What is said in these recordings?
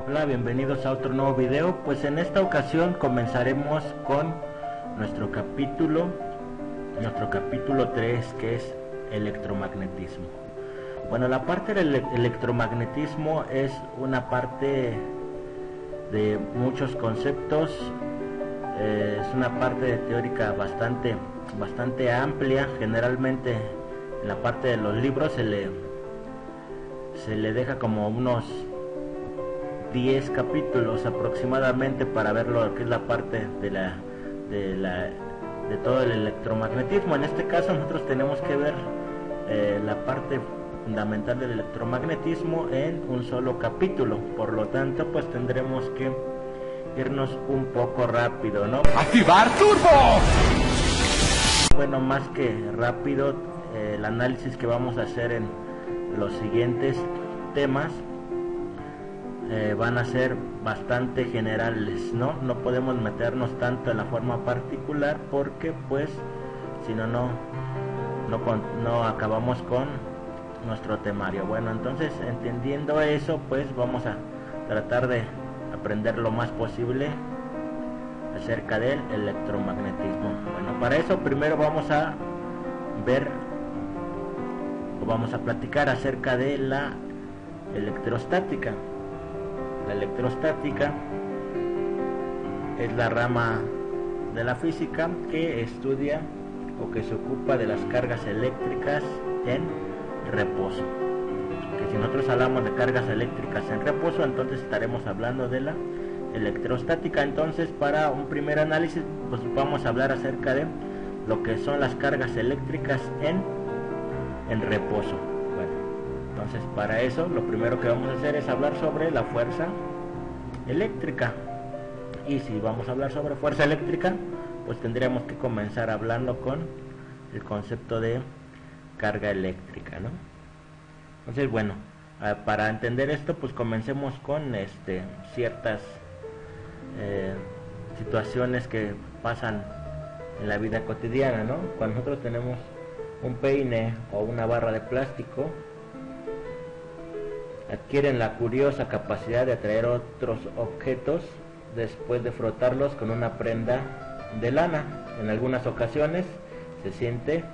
Hola, bienvenidos a otro nuevo video. Pues en esta ocasión comenzaremos con nuestro capítulo 3, que es electromagnetismo. Bueno, la parte del electromagnetismo es una parte de muchos conceptos, es una parte teórica bastante amplia. Generalmente en la parte de los libros se le deja como unos 10 capítulos aproximadamente para ver lo que es la parte de todo el electromagnetismo. En este caso nosotros tenemos que ver la parte fundamental del electromagnetismo en un solo capítulo, por lo tanto pues tendremos que irnos un poco rápido, ¿no? ¡Activar turbo! Bueno, más que rápido, el análisis que vamos a hacer en los siguientes temas van a ser bastante generales, ¿no? No podemos meternos tanto en la forma particular porque pues si no acabamos con nuestro temario. Bueno, entonces entendiendo eso, pues vamos a tratar de aprender lo más posible acerca del electromagnetismo. Bueno, para eso primero vamos a platicar acerca de la electrostática. La electrostática es la rama de la física que estudia o que se ocupa de las cargas eléctricas en reposo. Que si nosotros hablamos de cargas eléctricas en reposo, entonces estaremos hablando de la electrostática. Entonces, para un primer análisis, pues vamos a hablar acerca de lo que son las cargas eléctricas en reposo. Entonces, para eso lo primero que vamos a hacer es hablar sobre la fuerza eléctrica. Y si vamos a hablar sobre fuerza eléctrica, pues tendríamos que comenzar hablando con el concepto de carga eléctrica, ¿no? Entonces, bueno, para entender esto, pues comencemos con ciertas situaciones que pasan en la vida cotidiana, ¿no? Cuando nosotros tenemos un peine o una barra de plástico, adquieren la curiosa capacidad de atraer otros objetos después de frotarlos con una prenda de lana. En algunas ocasiones se siente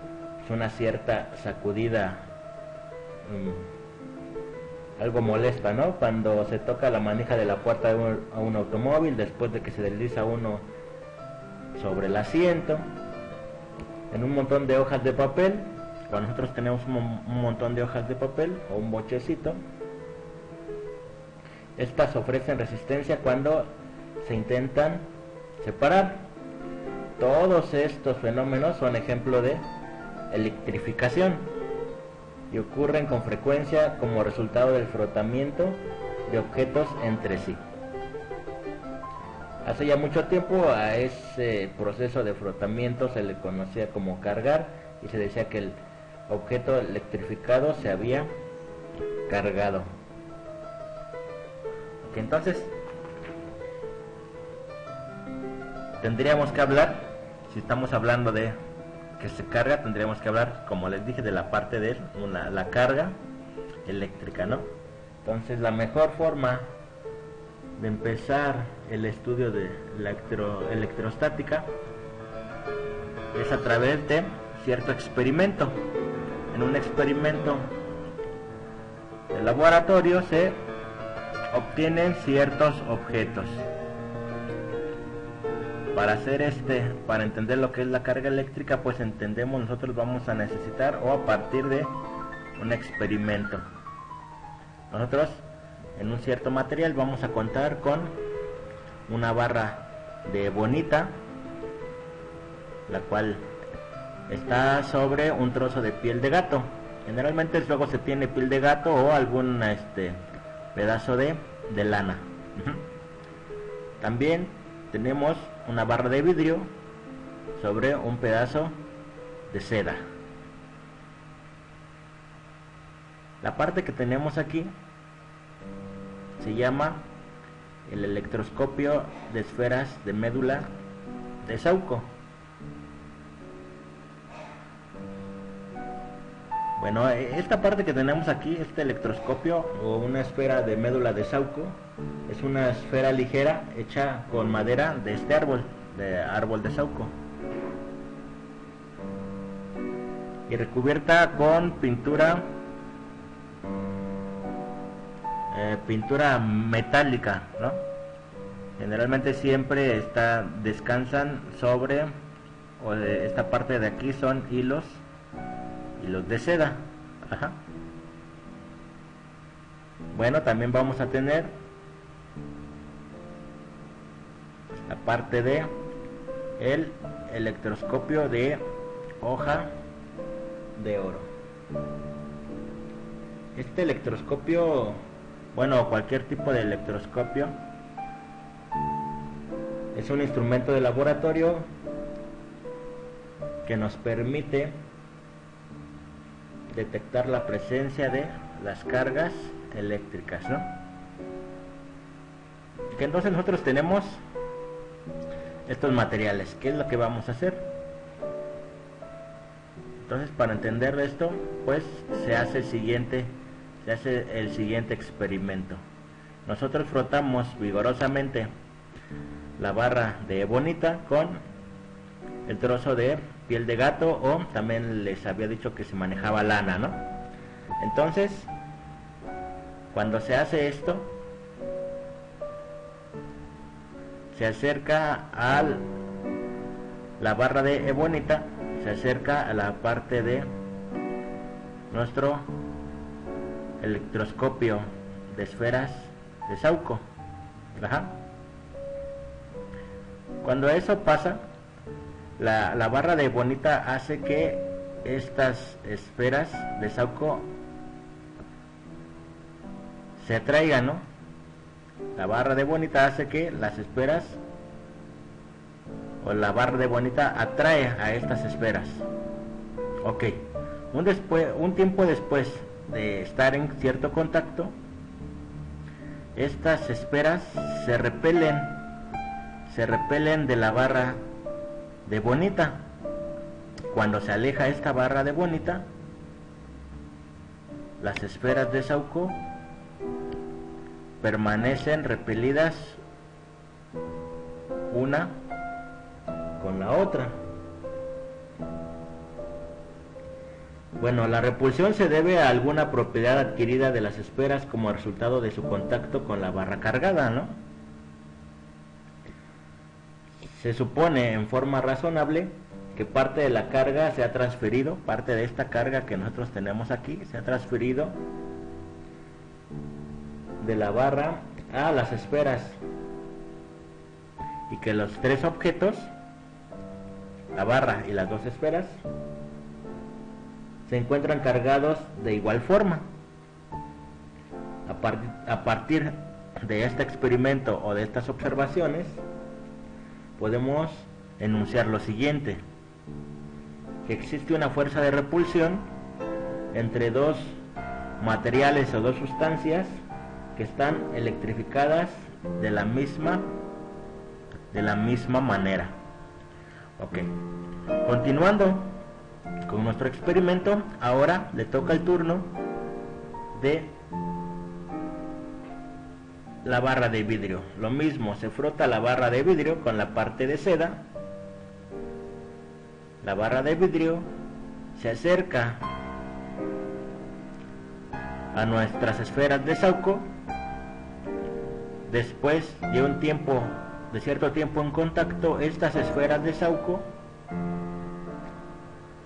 una cierta sacudida, algo molesta, ¿no? Cuando se toca la manija de la puerta de un automóvil después de que se desliza uno sobre el asiento. En un montón de hojas de papel, cuando nosotros tenemos un montón de hojas de papel o un bochecito, estas ofrecen resistencia cuando se intentan separar. Todos estos fenómenos son ejemplo de electrificación y ocurren con frecuencia como resultado del frotamiento de objetos entre sí. Hace ya mucho tiempo a ese proceso de frotamiento se le conocía como cargar, y se decía que el objeto electrificado se había cargado. Entonces tendríamos que hablar, si estamos hablando de que se carga, tendríamos que hablar, como les dije, de la parte de la carga eléctrica, ¿no? Entonces la mejor forma de empezar el estudio de la electrostática es a través de cierto experimento. En un experimento de laboratorio se obtienen ciertos objetos. Para entender lo que es la carga eléctrica, pues nosotros vamos a necesitar, o a partir de un experimento, nosotros en un cierto material vamos a contar con una barra de bonita, la cual está sobre un trozo de piel de gato. Generalmente luego se tiene piel de gato o algún pedazo de lana. También tenemos una barra de vidrio sobre un pedazo de seda. La parte que tenemos aquí se llama el electroscopio de esferas de médula de Sauco. Bueno, esta parte que tenemos aquí, este electroscopio o una esfera de médula de Sauco, es una esfera ligera hecha con madera de este árbol de Sauco, y recubierta con pintura metálica, ¿no? Generalmente siempre descansan sobre, o esta parte de aquí son hilos de seda. Ajá. Bueno, también vamos a tener la parte de el electroscopio de hoja de oro. Este electroscopio, bueno, cualquier tipo de electroscopio, es un instrumento de laboratorio que nos permite detectar la presencia de las cargas eléctricas, ¿no? Que entonces nosotros tenemos estos materiales. ¿Qué es lo que vamos a hacer? Entonces, para entender esto, pues se hace el siguiente experimento. Nosotros frotamos vigorosamente la barra de ebonita con el trozo de piel de gato, o también les había dicho que se manejaba lana, ¿no? Entonces, cuando se hace esto, se acerca a la barra de ebonita, se acerca a la parte de nuestro electroscopio de esferas de Sauco. Ajá. Cuando eso pasa, la barra de ebonita hace que estas esferas de Sauco se atraigan, ¿no? La barra de ebonita hace que las esferas, o la barra de ebonita atrae a estas esferas. Ok, un tiempo después de estar en cierto contacto, estas esferas se repelen de la barra de ebonita. Cuando se aleja esta barra de ebonita, las esferas de Sauco permanecen repelidas una con la otra. Bueno, la repulsión se debe a alguna propiedad adquirida de las esferas como resultado de su contacto con la barra cargada, ¿no? Se supone en forma razonable que parte de la carga se ha transferido, parte de esta carga que nosotros tenemos aquí, se ha transferido de la barra a las esferas, y que los tres objetos, la barra y las dos esferas, se encuentran cargados de igual forma. A partir de este experimento o de estas observaciones, podemos enunciar lo siguiente: que existe una fuerza de repulsión entre dos materiales o dos sustancias que están electrificadas de la misma manera. Ok, continuando con nuestro experimento, ahora le toca el turno de la barra de vidrio. Lo mismo, se frota la barra de vidrio con la parte de seda. La barra de vidrio se acerca a nuestras esferas de Sauco. Después de cierto tiempo en contacto, estas esferas de Sauco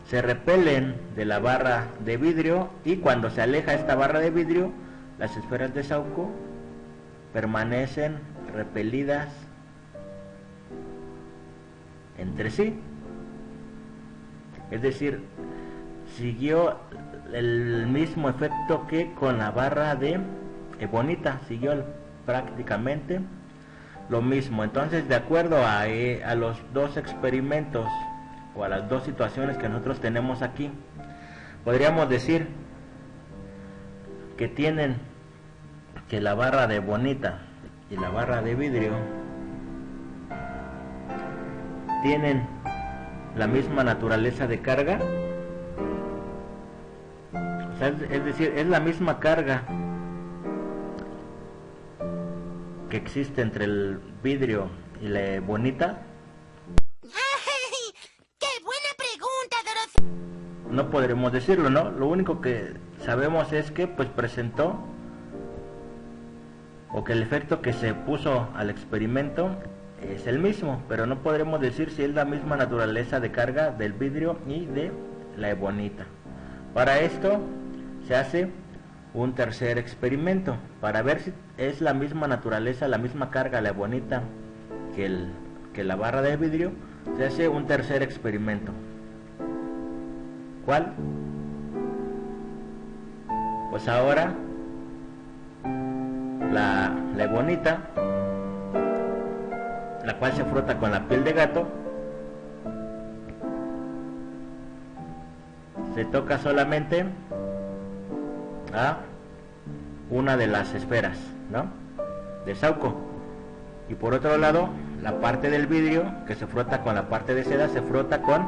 se repelen de la barra de vidrio, y cuando se aleja esta barra de vidrio, las esferas de Sauco permanecen repelidas entre sí. Es decir, siguió el mismo efecto que con la barra de ebonita, siguió prácticamente lo mismo. Entonces, de acuerdo a los dos experimentos o a las dos situaciones que nosotros tenemos aquí, podríamos decir que la barra de ebonita y la barra de vidrio tienen la misma naturaleza de carga, sea, es decir, es la misma carga que existe entre el vidrio y la ebonita. ¡Ay! ¡Qué buena pregunta, Dorothy! No podremos decirlo, ¿no? Lo único que sabemos es que pues presentó, o que el efecto que se puso al experimento es el mismo, pero no podremos decir si es la misma naturaleza de carga del vidrio y de la ebonita. Para esto se hace un tercer experimento para ver si es la misma naturaleza, la misma carga la ebonita que la barra de vidrio. Se hace un tercer experimento. ¿Cuál? Pues ahora la ebonita, la cual se frota con la piel de gato, se toca solamente a una de las esferas, ¿no?, de Sauco. Y por otro lado, la parte del vidrio que se frota con la parte de seda se frota con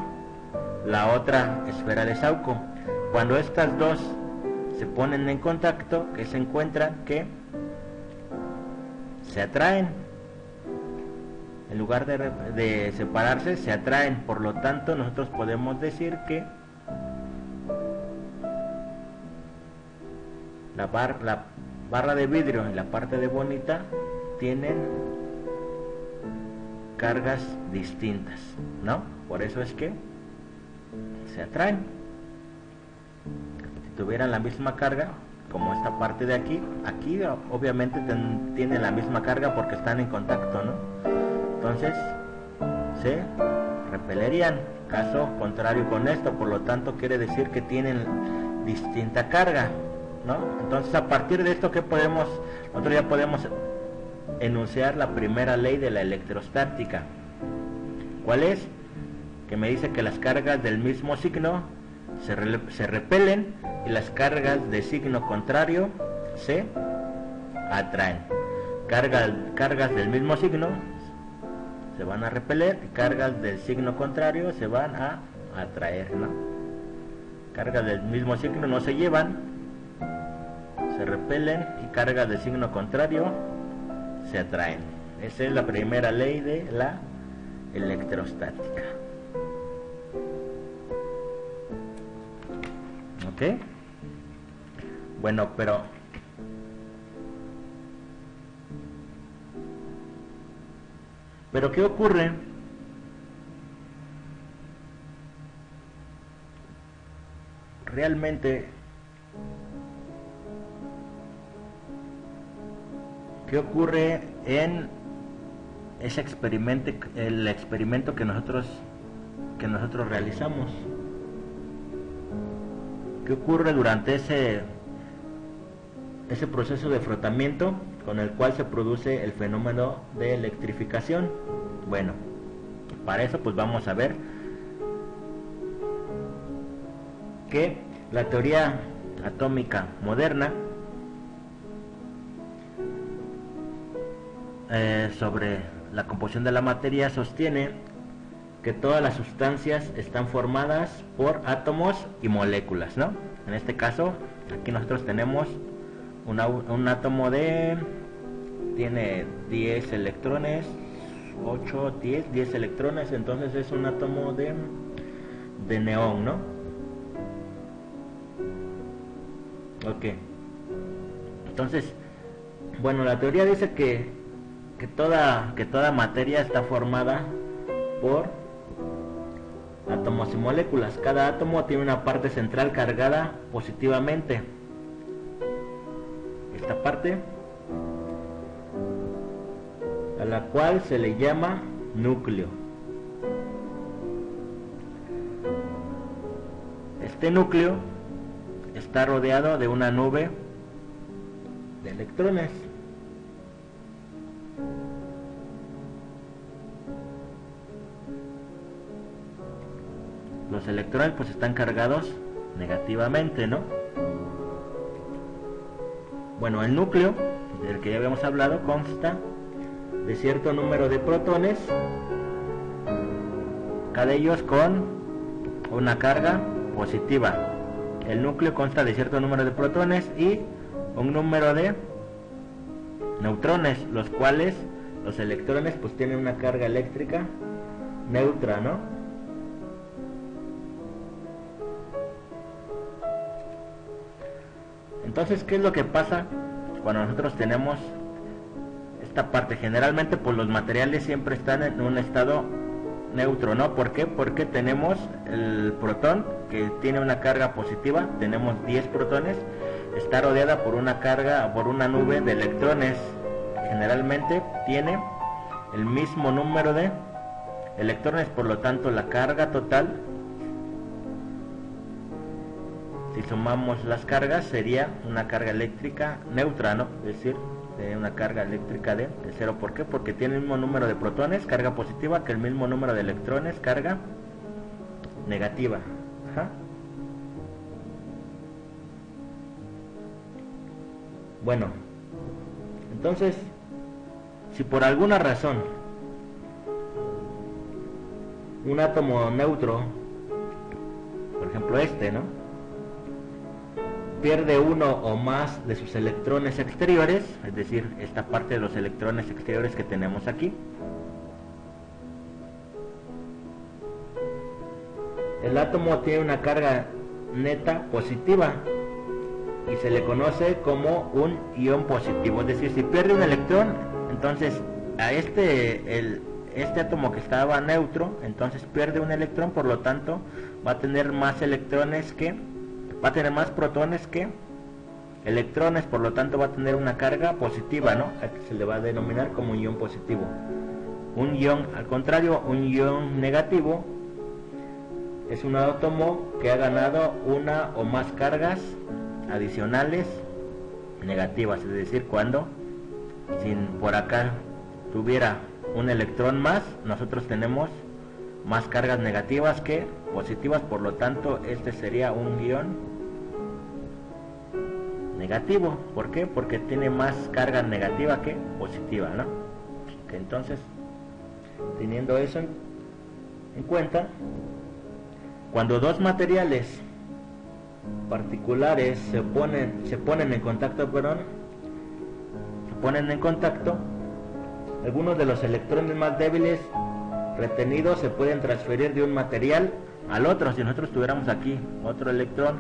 la otra esfera de Sauco. Cuando estas dos se ponen en contacto, que se encuentran que se atraen, en lugar de separarse, se atraen. Por lo tanto, nosotros podemos decir que la barra de vidrio y la parte de ebonita tienen cargas distintas, ¿no? Por eso es que se atraen. Si tuvieran la misma carga, como esta parte de aquí obviamente tienen la misma carga porque están en contacto, ¿no? Entonces se repelerían. Caso contrario con esto, por lo tanto quiere decir que tienen distinta carga, ¿no? Entonces, a partir de esto, ¿qué podemos? Nosotros ya podemos enunciar la primera ley de la electrostática. ¿Cuál es? Que me dice que las cargas del mismo signo se repelen y las cargas de signo contrario se atraen. Cargas del mismo signo se van a repeler y cargas del signo contrario se van a atraer, ¿no? Cargas del mismo signo no se llevan, se repelen, y cargas de signo contrario se atraen. Esa es la primera ley de la electrostática. ¿Ok? Bueno, pero ¿qué ocurre realmente? ¿Qué ocurre en ese experimento, el experimento que nosotros realizamos? ¿Qué ocurre durante ese proceso de frotamiento con el cual se produce el fenómeno de electrificación? Bueno, para eso pues vamos a ver que la teoría atómica moderna sobre la composición de la materia sostiene que todas las sustancias están formadas por átomos y moléculas, ¿no? En este caso, aquí nosotros tenemos un átomo tiene 10 electrones, 8, 10 electrones, entonces es un átomo de neón, ¿no? Ok. Entonces, bueno, la teoría dice que toda materia está formada por átomos y moléculas. Cada átomo tiene una parte central cargada positivamente. Esta parte, a la cual se le llama núcleo. Este núcleo está rodeado de una nube de electrones. Los electrones pues están cargados negativamente, ¿no? Bueno, el núcleo, del que ya habíamos hablado, consta de cierto número de protones, cada de ellos con una carga positiva. el núcleo consta de cierto número de protones y un número de neutrones, los cuales los electrones pues tienen una carga eléctrica neutra, ¿no? Entonces, ¿qué es lo que pasa cuando nosotros tenemos esta parte? Generalmente pues los materiales siempre están en un estado neutro, ¿no? ¿Por qué? Porque tenemos el protón que tiene una carga positiva, tenemos 10 protones, está rodeada por una carga, por una nube de electrones. Generalmente tiene el mismo número de electrones, por lo tanto la carga total, si sumamos las cargas, sería una carga eléctrica neutra, ¿no? Es decir, una carga eléctrica de 0. ¿Por qué? Porque tiene el mismo número de protones, carga positiva, que el mismo número de electrones, carga negativa. Ajá. Bueno, entonces, si por alguna razón un átomo neutro, por ejemplo este, ¿no?, pierde uno o más de sus electrones exteriores, es decir, esta parte de los electrones exteriores que tenemos aquí, el átomo tiene una carga neta positiva y se le conoce como un ion positivo. Es decir, si pierde un electrón, entonces a este átomo que estaba neutro, entonces pierde un electrón, por lo tanto va a tener más electrones que va a tener más protones que electrones, por lo tanto va a tener una carga positiva, ¿no? Se le va a denominar como un ion positivo. Un ion, al contrario, un ion negativo es un átomo que ha ganado una o más cargas adicionales negativas, es decir, cuando sin por acá tuviera un electrón más, nosotros tenemos más cargas negativas que positivas, por lo tanto este sería un ion negativo. ¿Por qué? Porque tiene más carga negativa que positiva, ¿no? Que entonces, teniendo eso en cuenta, cuando dos materiales particulares se ponen en contacto, algunos de los electrones más débiles retenidos se pueden transferir de un material al otro. Si nosotros tuviéramos aquí otro electrón,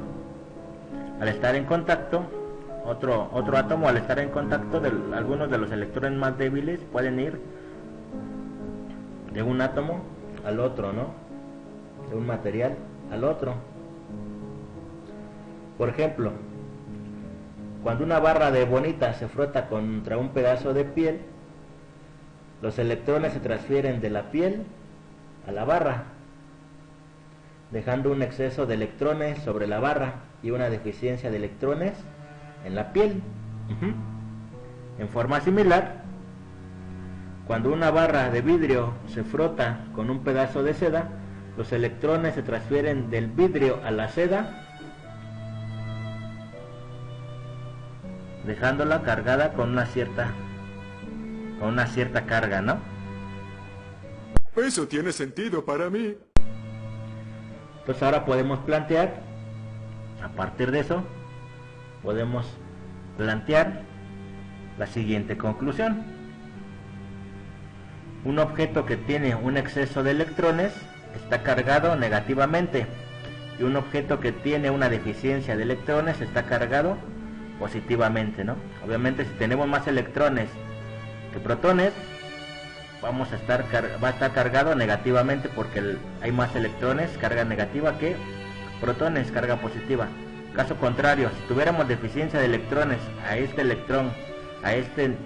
al estar en contacto, otro átomo al estar en contacto, algunos de los electrones más débiles pueden ir de un átomo al otro, ¿no? De un material al otro. Por ejemplo, cuando una barra de bonita se frota contra un pedazo de piel, los electrones se transfieren de la piel a la barra, dejando un exceso de electrones sobre la barra y una deficiencia de electrones en la piel. En forma similar, cuando una barra de vidrio se frota con un pedazo de seda, los electrones se transfieren del vidrio a la seda, dejándola cargada con una cierta carga, ¿no? Eso tiene sentido para mí. Entonces ahora podemos plantear, a partir de eso, podemos plantear la siguiente conclusión. Un objeto que tiene un exceso de electrones está cargado negativamente, y un objeto que tiene una deficiencia de electrones está cargado positivamente, ¿no? Obviamente, si tenemos más electrones que protones, va a estar cargado negativamente, porque hay más electrones, carga negativa, que protones, carga positiva. Caso contrario, si tuviéramos deficiencia de electrones a este electrón, a este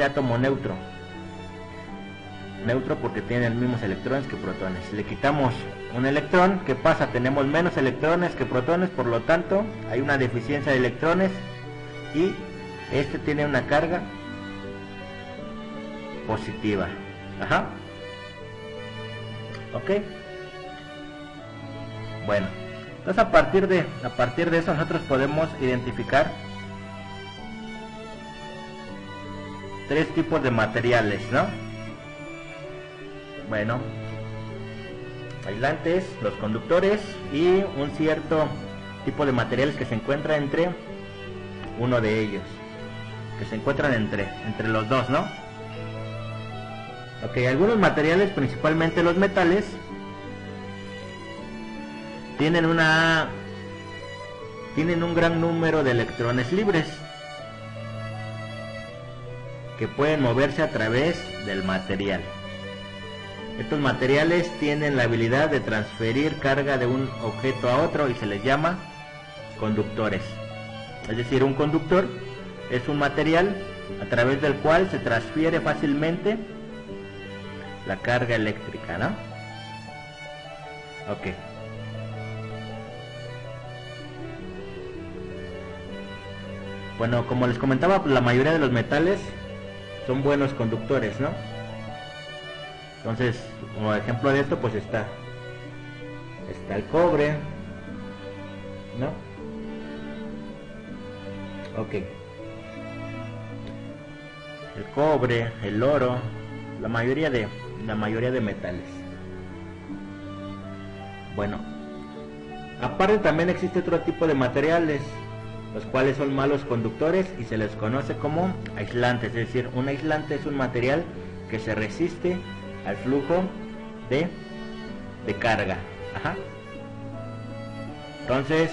átomo neutro porque tiene los mismos electrones que protones, si le quitamos un electrón, ¿qué pasa? Tenemos menos electrones que protones, por lo tanto hay una deficiencia de electrones y este tiene una carga positiva. Ajá. Ok. Bueno, entonces a partir de eso nosotros podemos identificar tres tipos de materiales, ¿no? Bueno, aislantes, los conductores y un cierto tipo de materiales que se encuentra entre uno de ellos, que se encuentran entre los dos, ¿no? Ok, algunos materiales, principalmente los metales, tienen un gran número de electrones libres que pueden moverse a través del material. Estos materiales tienen la habilidad de transferir carga de un objeto a otro y se les llama conductores. Es decir, un conductor es un material a través del cual se transfiere fácilmente la carga eléctrica, ¿no? Ok. Bueno, como les comentaba, la mayoría de los metales son buenos conductores, ¿no? Entonces, como ejemplo de esto, pues está el cobre, ¿no? Ok. El cobre, el oro, la mayoría de metales. Bueno, aparte también existe otro tipo de materiales, los cuales son malos conductores y se les conoce como aislantes. Es decir, un aislante es un material que se resiste al flujo de carga. Ajá. Entonces,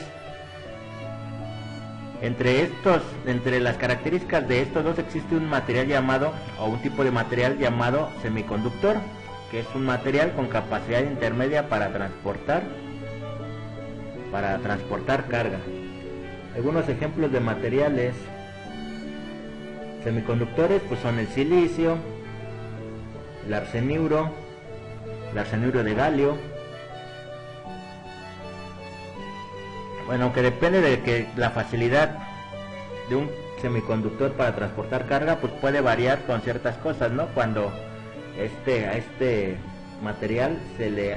entre las características de estos dos existe un material llamado, o un tipo de material llamado semiconductor, que es un material con capacidad intermedia para transportar carga. Algunos ejemplos de materiales semiconductores pues son el silicio, el arseniuro de galio. Bueno, aunque depende de que la facilidad de un semiconductor para transportar carga, pues puede variar con ciertas cosas, ¿no? Cuando a este material se le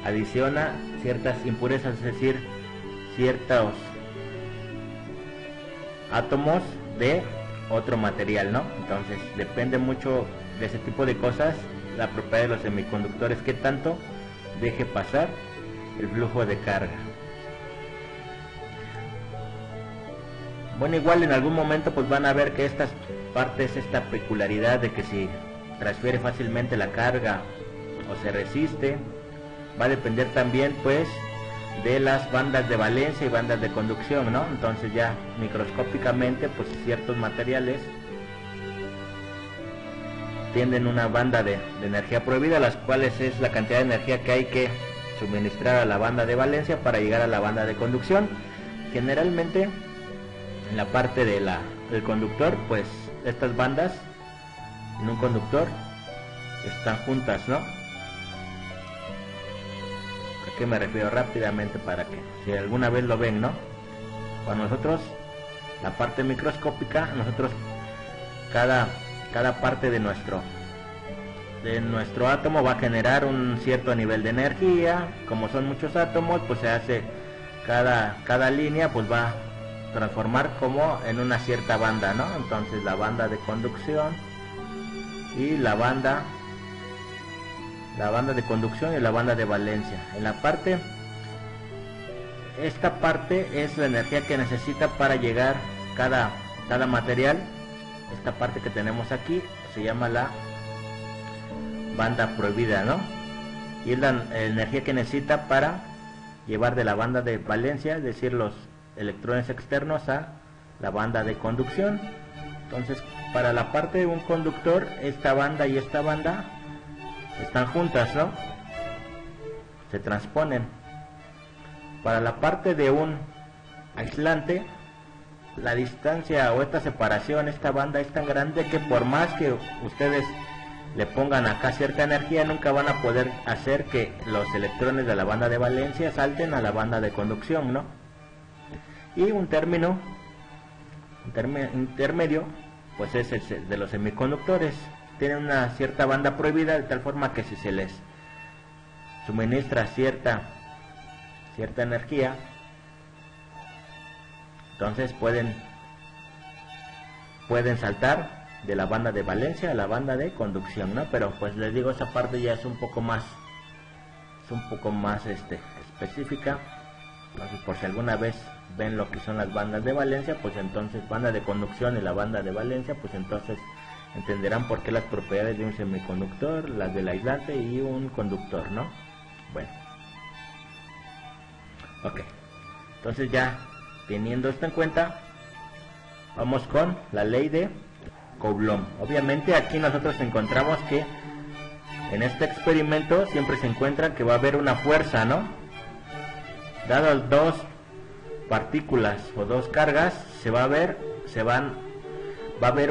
adiciona ciertas impurezas, es decir, ciertos átomos de otro material, ¿no? Entonces depende mucho de ese tipo de cosas la propiedad de los semiconductores, que tanto deje pasar el flujo de carga. Bueno, igual en algún momento pues van a ver que esta peculiaridad de que si transfiere fácilmente la carga o se resiste, va a depender también pues de las bandas de valencia y bandas de conducción, ¿no? Entonces ya microscópicamente pues ciertos materiales tienen una banda de energía prohibida, las cuales es la cantidad de energía que hay que suministrar a la banda de valencia para llegar a la banda de conducción. Generalmente en la parte del conductor, pues estas bandas en un conductor están juntas, ¿no? ¿A qué me refiero? Rápidamente, para que si alguna vez lo ven, ¿no? Para nosotros, la parte microscópica, nosotros cada parte de nuestro átomo va a generar un cierto nivel de energía. Como son muchos átomos, pues se hace cada línea pues va a transformar como en una cierta banda, ¿no? Entonces la banda de conducción y la banda de conducción y la banda de valencia. Esta parte es la energía que necesita para llegar cada material. Esta parte que tenemos aquí se llama la banda prohibida, ¿no? Y es la energía que necesita para llevar de la banda de valencia, es decir, los electrones externos, a la banda de conducción. Entonces, para la parte de un conductor, esta banda y esta banda están juntas, ¿no? Se transponen. Para la parte de un aislante, la distancia o esta separación, esta banda es tan grande que por más que ustedes le pongan acá cierta energía, nunca van a poder hacer que los electrones de la banda de valencia salten a la banda de conducción, ¿no? Y un término intermedio pues es el de los semiconductores. Tienen una cierta banda prohibida, de tal forma que si se les suministra cierta energía, entonces pueden saltar de la banda de valencia a la banda de conducción, ¿no? Pero pues les digo, esa parte ya es un poco más es un poco más específica. Entonces, por si alguna vez ven lo que son las bandas de valencia, pues entonces banda de conducción y la banda de valencia, pues entonces entenderán por qué las propiedades de un semiconductor, las del aislante y un conductor, ¿no? Bueno, ok, entonces ya teniendo esto en cuenta, vamos con la ley de Coulomb. Obviamente aquí nosotros encontramos que en este experimento siempre se encuentra que va a haber una fuerza, ¿no? Dadas dos partículas o dos cargas, va a haber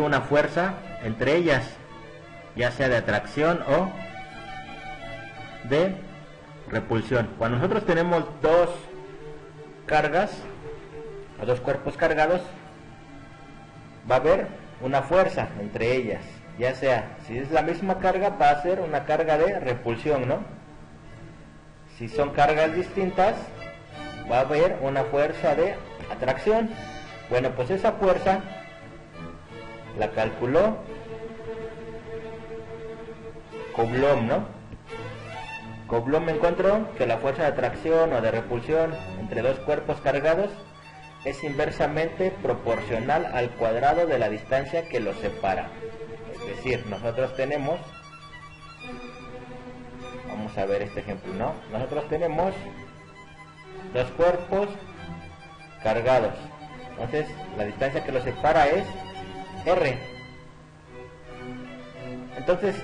una fuerza entre ellas, ya sea de atracción o de repulsión. Cuando nosotros tenemos dos cargas o dos cuerpos cargados, va a haber una fuerza entre ellas, ya sea, si es la misma carga, va a ser una carga de repulsión, ¿no? Si son cargas distintas, va a haber una fuerza de atracción. Bueno, pues esa fuerza la calculó Coulomb, ¿no? Coulomb encontró que la fuerza de atracción o de repulsión entre dos cuerpos cargados es inversamente proporcional al cuadrado de la distancia que los separa. Es decir, nosotros tenemos, vamos a ver este ejemplo, ¿no? Nosotros tenemos dos cuerpos cargados, entonces la distancia que los separa es R. Entonces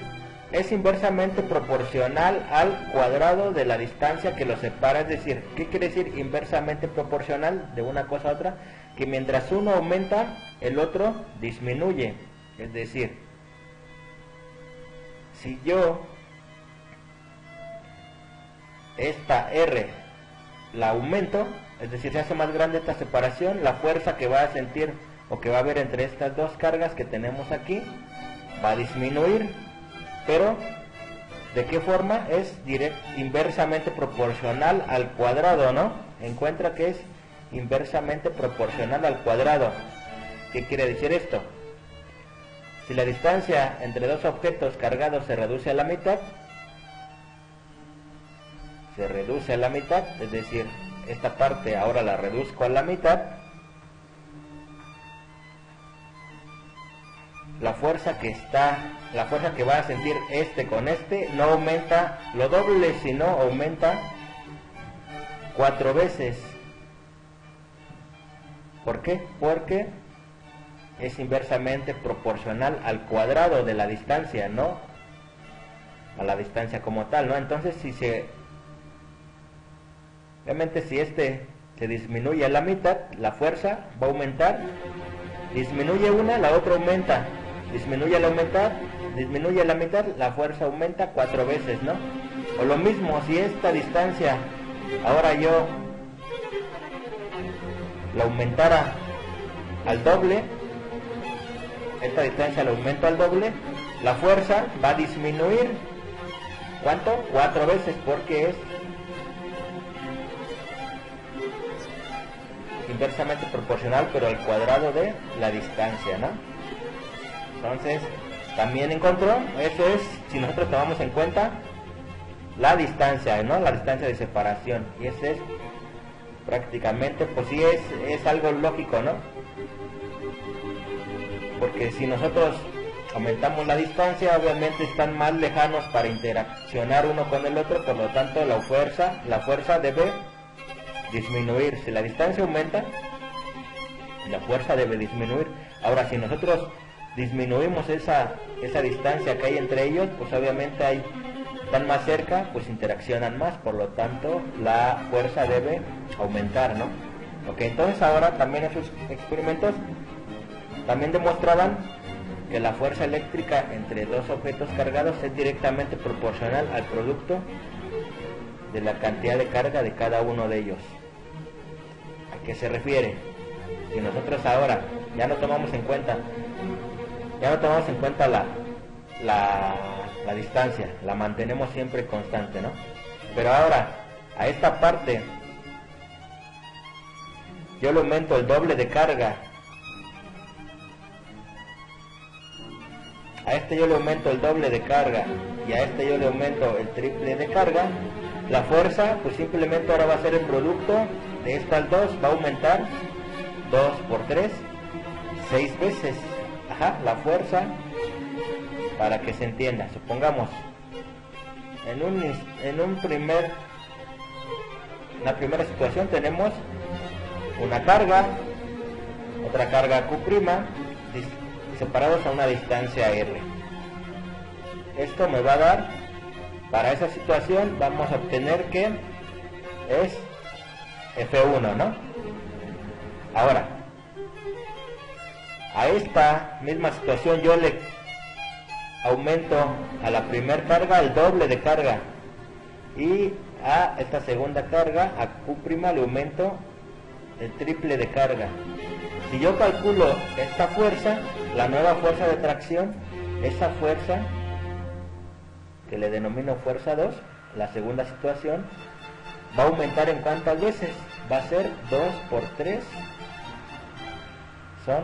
es inversamente proporcional al cuadrado de la distancia que los separa. Es decir, ¿qué quiere decir inversamente proporcional de una cosa a otra? Que mientras uno aumenta, el otro disminuye. Es decir, si yo esta R la aumento, es decir, se hace más grande esta separación, la fuerza que va a sentir o que va a haber entre estas dos cargas que tenemos aquí va a disminuir. Pero, ¿de qué forma? Es inversamente proporcional al cuadrado, ¿no? Encuentra que es inversamente proporcional al cuadrado. ¿Qué quiere decir esto? Si la distancia entre dos objetos cargados se reduce a la mitad, es decir, esta parte ahora la reduzco a la mitad, la fuerza que va a sentir este con este no aumenta lo doble, sino aumenta 4 veces. ¿Por qué? Porque es inversamente proporcional al cuadrado de la distancia, no a la distancia como tal, ¿no? Entonces obviamente si este se disminuye a la mitad, la fuerza va a aumentar, disminuye una, la otra aumenta, disminuye a la mitad, la fuerza aumenta 4 veces, ¿no? O lo mismo, si esta distancia ahora yo la aumentara al doble, esta distancia la aumento al doble, la fuerza va a disminuir, ¿cuánto? 4 veces, porque es inversamente proporcional, pero al cuadrado de la distancia, ¿no? Entonces, también encontró, eso es, si nosotros tomamos en cuenta la distancia, ¿no? La distancia de separación, y ese es prácticamente, pues sí es algo lógico, ¿no? Porque si nosotros aumentamos la distancia, obviamente están más lejanos para interaccionar uno con el otro, por lo tanto la fuerza debe disminuir. Si la distancia aumenta, la fuerza debe disminuir. Ahora, si nosotros disminuimos esa distancia que hay entre ellos, pues obviamente están más cerca, pues interaccionan más, por lo tanto la fuerza debe aumentar, ¿no? Ok, entonces ahora también esos experimentos también demostraban que la fuerza eléctrica entre dos objetos cargados es directamente proporcional al producto de la cantidad de carga de cada uno de ellos. ¿A qué se refiere? Si nosotros ahora ya no tomamos en cuenta la distancia, la mantenemos siempre constante, ¿no? Pero ahora, a esta parte, yo le aumento el doble de carga, a este yo le aumento el doble de carga, y a este yo le aumento el triple de carga, la fuerza, pues simplemente ahora va a ser el producto de estas dos, va a aumentar 2 por 3, 6 veces. Ajá, la fuerza, para que se entienda, supongamos, en la primera situación tenemos una carga, otra carga Q', separados a una distancia R. Esto me va a dar, para esa situación vamos a obtener que es F1, ¿no? Ahora, a esta misma situación yo le aumento a la primera carga el doble de carga, y a esta segunda carga, a Q' le aumento el triple de carga. Si yo calculo esta fuerza, la nueva fuerza de tracción, esa fuerza que le denomino fuerza 2, la segunda situación, va a aumentar en cuántas veces, va a ser 2 por 3, son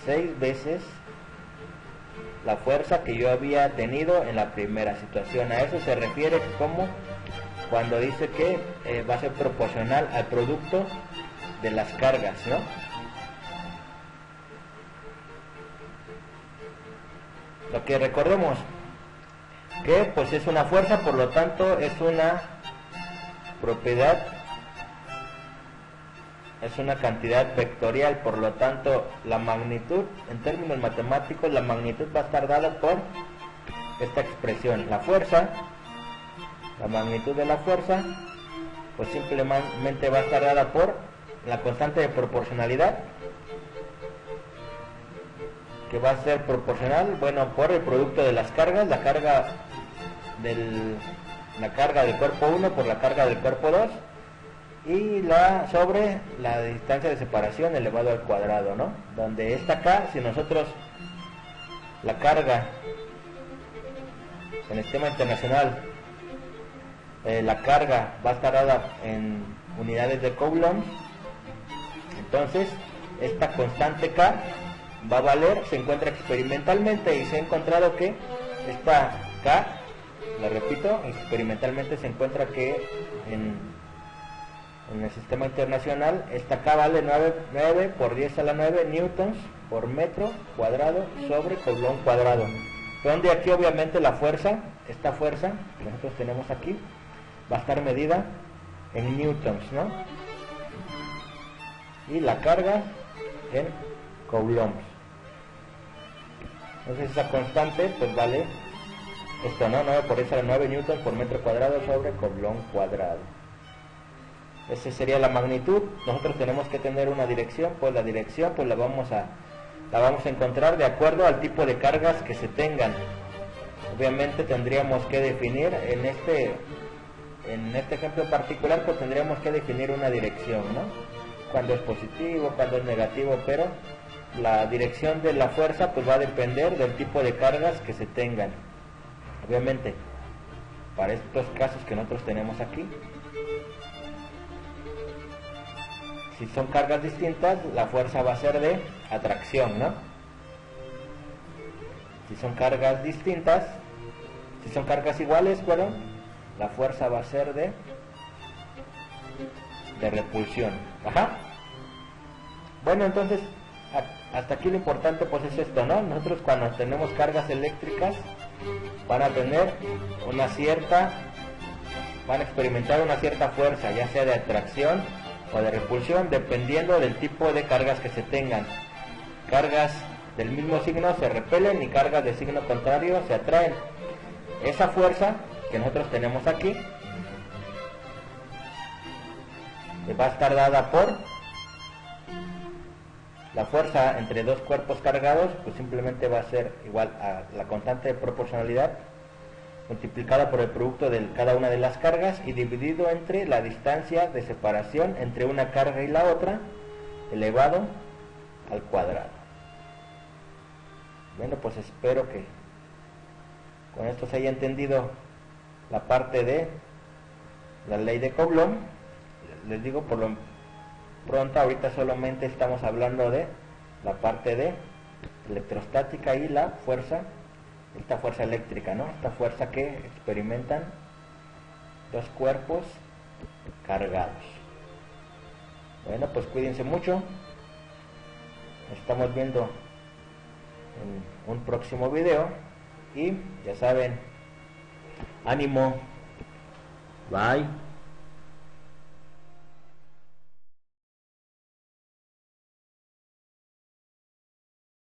6 veces la fuerza que yo había tenido en la primera situación. A eso se refiere como cuando dice que va a ser proporcional al producto de las cargas, ¿no? Lo que recordemos que pues es una fuerza, por lo tanto es una propiedad, es una cantidad vectorial, por lo tanto la magnitud, en términos matemáticos, la magnitud va a estar dada por esta expresión. La fuerza, la magnitud de la fuerza, pues simplemente va a estar dada por la constante de proporcionalidad, que va a ser proporcional, bueno, por el producto de las cargas, la carga del cuerpo 1 por la carga del cuerpo 2, y sobre la distancia de separación elevado al cuadrado, ¿no? Donde esta acá, si nosotros la carga en el sistema internacional, la carga va a estar dada en unidades de Coulomb, entonces esta constante K va a valer, se encuentra experimentalmente, y se ha encontrado que esta K, la repito, experimentalmente se encuentra que en el sistema internacional esta K vale 9 por 10 a la 9 newtons por metro cuadrado sobre Coulomb cuadrado, donde aquí obviamente la fuerza, esta fuerza que nosotros tenemos aquí, va a estar medida en newtons, ¿no? Y la carga en Coulomb. Entonces esa constante pues vale esto, ¿no? 9 por 10 a la 9 newtons por metro cuadrado sobre Coulomb cuadrado. Esa sería la magnitud. Nosotros tenemos que tener una dirección, pues la dirección pues la vamos a encontrar de acuerdo al tipo de cargas que se tengan. Obviamente tendríamos que definir en este ejemplo particular, pues tendríamos que definir una dirección, ¿no? Cuando es positivo, cuando es negativo, pero la dirección de la fuerza pues va a depender del tipo de cargas que se tengan. Obviamente, para estos casos que nosotros tenemos aquí, si son cargas distintas, la fuerza va a ser de atracción, ¿no? Si son cargas distintas, si son cargas iguales, bueno, la fuerza va a ser de repulsión. Ajá. Bueno, entonces, hasta aquí lo importante pues es esto, ¿no? Nosotros cuando tenemos cargas eléctricas van a experimentar una cierta fuerza, ya sea de atracción o de repulsión, dependiendo del tipo de cargas que se tengan. Cargas del mismo signo se repelen y cargas de signo contrario se atraen. Esa fuerza que nosotros tenemos aquí va a estar dada por la fuerza entre dos cuerpos cargados, pues simplemente va a ser igual a la constante de proporcionalidad multiplicada por el producto de cada una de las cargas y dividido entre la distancia de separación entre una carga y la otra elevado al cuadrado. Bueno, pues espero que con esto se haya entendido la parte de la ley de Coulomb. Les digo, por lo pronto ahorita solamente estamos hablando de la parte de electrostática y la fuerza, esta fuerza eléctrica, ¿no? Esta fuerza que experimentan dos cuerpos cargados. Bueno, pues cuídense mucho. Nos estamos viendo en un próximo video. Y ya saben, ánimo. Bye.